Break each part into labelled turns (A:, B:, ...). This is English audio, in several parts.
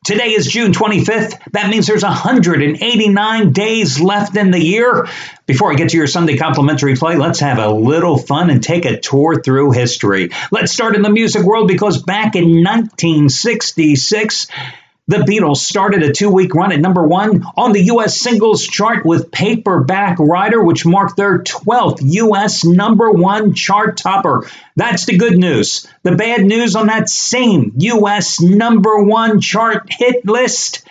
A: Today is June 25th. That means there's 189 days left in the year. Before I get to your Sunday complimentary play, let's have a little fun and take a tour through history. Let's start in the music world because back in 1966, the Beatles started a 2-week run at number 1 on the U.S. singles chart with Paperback Writer, which marked their 12th U.S. number 1 chart topper. That's the good news. The bad news on that same U.S. number 1 chart hit list.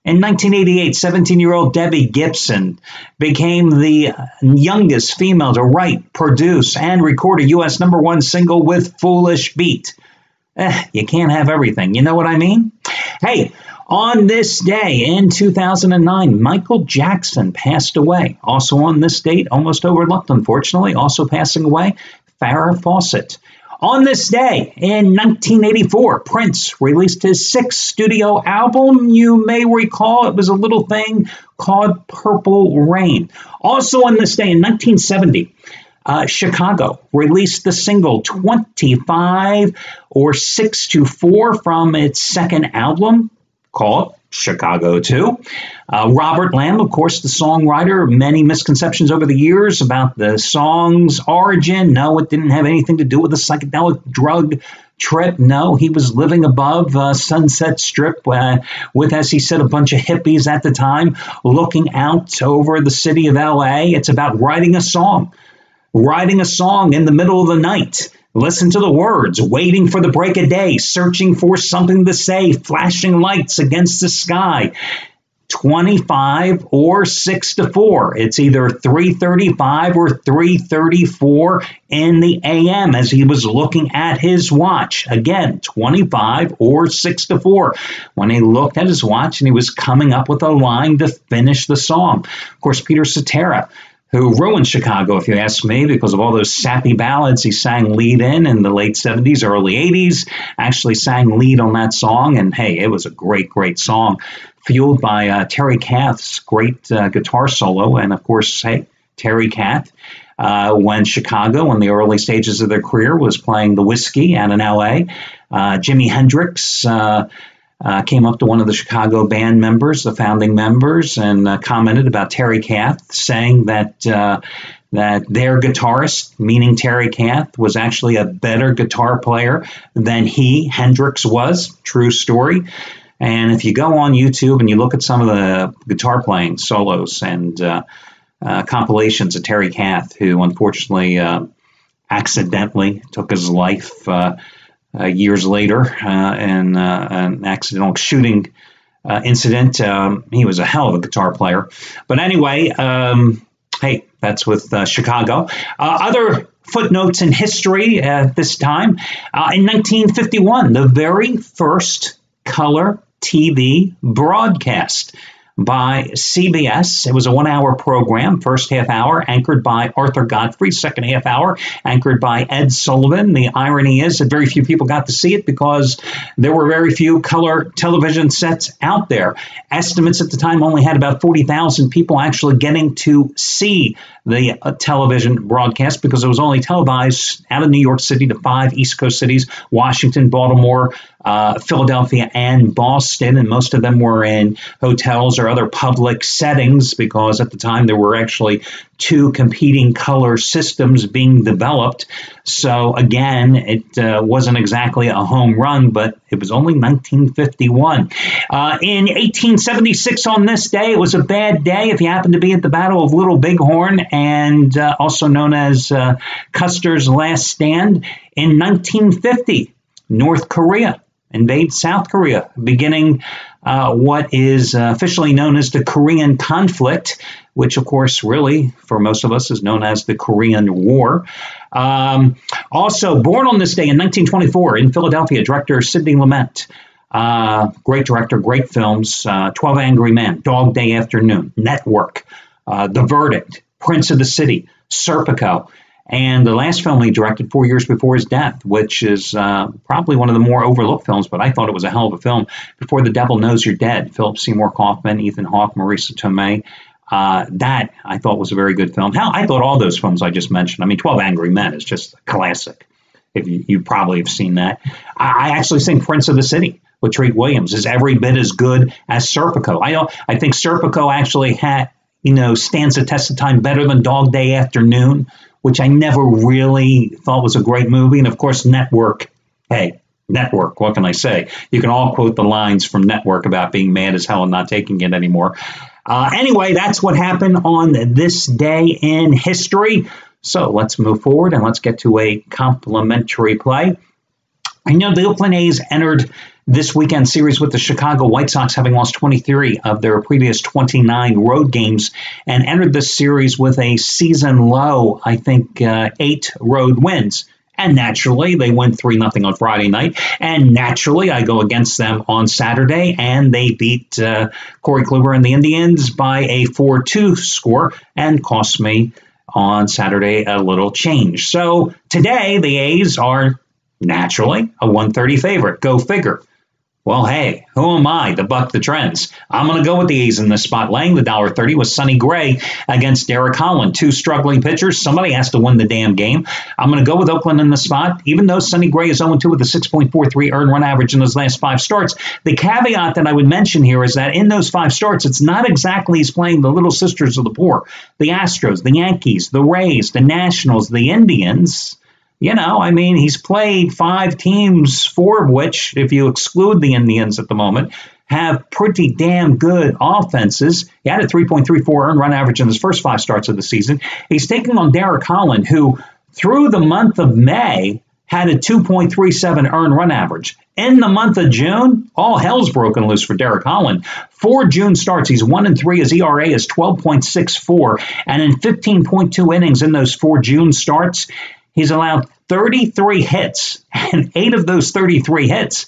A: In 1988, 17-year-old Debbie Gibson became the youngest female to write, produce, and record a U.S. number 1 single with Foolish Beat. You can't have everything. You know what I mean? Hey, on this day in 2009, Michael Jackson passed away. Also on this date, almost overlooked, unfortunately, also passing away, Farrah Fawcett. On this day in 1984, Prince released his 6th studio album. You may recall it was a little thing called Purple Rain. Also on this day in 1970, Chicago released the single 25 or 6 to 4 from its second album called Chicago 2. Robert Lamb, of course, the songwriter, many misconceptions over the years about the song's origin. No, it didn't have anything to do with a psychedelic drug trip. No, he was living above Sunset Strip with, as he said, a bunch of hippies at the time, looking out over the city of L.A. It's about writing a song in the middle of the night. Listen to the words, waiting for the break of day, searching for something to say, flashing lights against the sky. 25 or 6 to 4. It's either 3:35 or 3:34 in the a.m. as he was looking at his watch. Again, 25 or 6 to 4. When he looked at his watch and he was coming up with a line to finish the song. Of course, Peter Cetera, who ruined Chicago, if you ask me, because of all those sappy ballads he sang lead in the late 70s, early 80s, actually sang lead on that song. And hey, it was a great, great song, fueled by Terry Kath's great guitar solo. And of course, hey, Terry Kath, when Chicago, in the early stages of their career, was playing the Whiskey out in L.A., Jimi Hendrix came up to one of the Chicago band members, the founding members, and commented about Terry Kath, saying that their guitarist, meaning Terry Kath, was actually a better guitar player than Hendrix was. True story. And if you go on YouTube and you look at some of the guitar playing solos and compilations of Terry Kath, who unfortunately accidentally took his life years later in an accidental shooting incident. He was a hell of a guitar player. But anyway, hey, that's with Chicago. Other footnotes in history at this time. In 1951, the very first color TV broadcast by CBS. It was a 1-hour program, first half hour anchored by Arthur Godfrey, second half hour anchored by Ed Sullivan. The irony is that very few people got to see it because there were very few color television sets out there. Estimates at the time only had about 40,000 people actually getting to see the television broadcast because it was only televised out of New York City to 5 East Coast cities, Washington, Baltimore, Philadelphia, and Boston, and most of them were in hotels or other public settings because at the time there were actually 2 competing color systems being developed. So again, it wasn't exactly a home run, but it was only 1951. In 1876 on this day, it was a bad day if you happened to be at the Battle of Little Bighorn, and also known as Custer's Last Stand. In 1950, North Korea invades South Korea, beginning what is officially known as the Korean conflict, which, of course, really, for most of us, is known as the Korean War. Also, born on this day in 1924 in Philadelphia, director Sidney Lumet. Great director, great films, 12 Angry Men, Dog Day Afternoon, Network, The Verdict, Prince of the City, Serpico, and the last film he directed 4 years before his death, which is probably one of the more overlooked films, but I thought it was a hell of a film, Before the Devil Knows You're Dead, Philip Seymour Hoffman, Ethan Hawke, Marisa Tomei. That I thought was a very good film. Hell, I thought all those films I just mentioned, 12 Angry Men is just a classic. If you probably have seen that. I actually think Prince of the City with Treat Williams is every bit as good as Serpico. I think Serpico actually stands the test of time better than Dog Day Afternoon, which I never really thought was a great movie. And of course, Network. Hey, Network, what can I say? You can all quote the lines from Network about being mad as hell and not taking it anymore. Anyway, that's what happened on this day in history. So let's move forward and let's get to a complimentary play. The Oakland A's entered this weekend series with the Chicago White Sox, having lost 23 of their previous 29 road games, and entered this series with a season low, 8 road wins. And naturally, they win 3-0 on Friday night. And naturally, I go against them on Saturday, and they beat Corey Kluber and the Indians by a 4-2 score and cost me on Saturday a little change. So today, the A's are naturally a 130 favorite. Go figure. Well, hey, who am I to buck the trends? I'm going to go with the A's in this spot, laying the $1.30 with Sonny Gray against Derek Holland. Two struggling pitchers. Somebody has to win the damn game. I'm going to go with Oakland in the spot, even though Sonny Gray is 0-2 with a 6.43 earned run average in his last 5 starts. The caveat that I would mention here is that in those 5 starts, it's not exactly he's playing the little sisters of the poor. The Astros, the Yankees, the Rays, the Nationals, the Indians. He's played 5 teams, 4 of which, if you exclude the Indians at the moment, have pretty damn good offenses. He had a 3.34 earned run average in his first 5 starts of the season. He's taking on Derek Holland, who through the month of May had a 2.37 earned run average. In the month of June, all hell's broken loose for Derek Holland. 4 June starts, he's 1-3. His ERA is 12.64. And in 15.2 innings in those 4 June starts, he's allowed 33 hits, and 8 of those 33 hits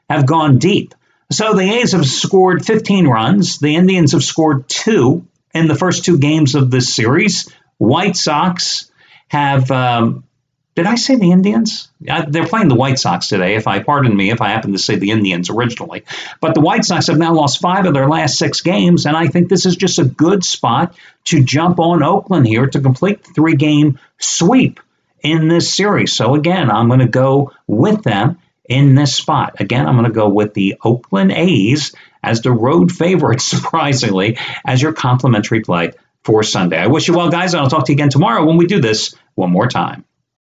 A: have gone deep. So the A's have scored 15 runs. The Indians have scored 2 in the first 2 games of this series. White Sox have, did I say the Indians? They're playing the White Sox today, pardon me if I happen to say the Indians originally. But the White Sox have now lost 5 of their last 6 games, and I think this is just a good spot to jump on Oakland here to complete the 3-game sweep in this series. So again, I'm going to go with them in this spot. Again, I'm going to go with the Oakland A's as the road favorite, surprisingly, as your complimentary play for Sunday. I wish you well, guys, and I'll talk to you again tomorrow when we do this one more time.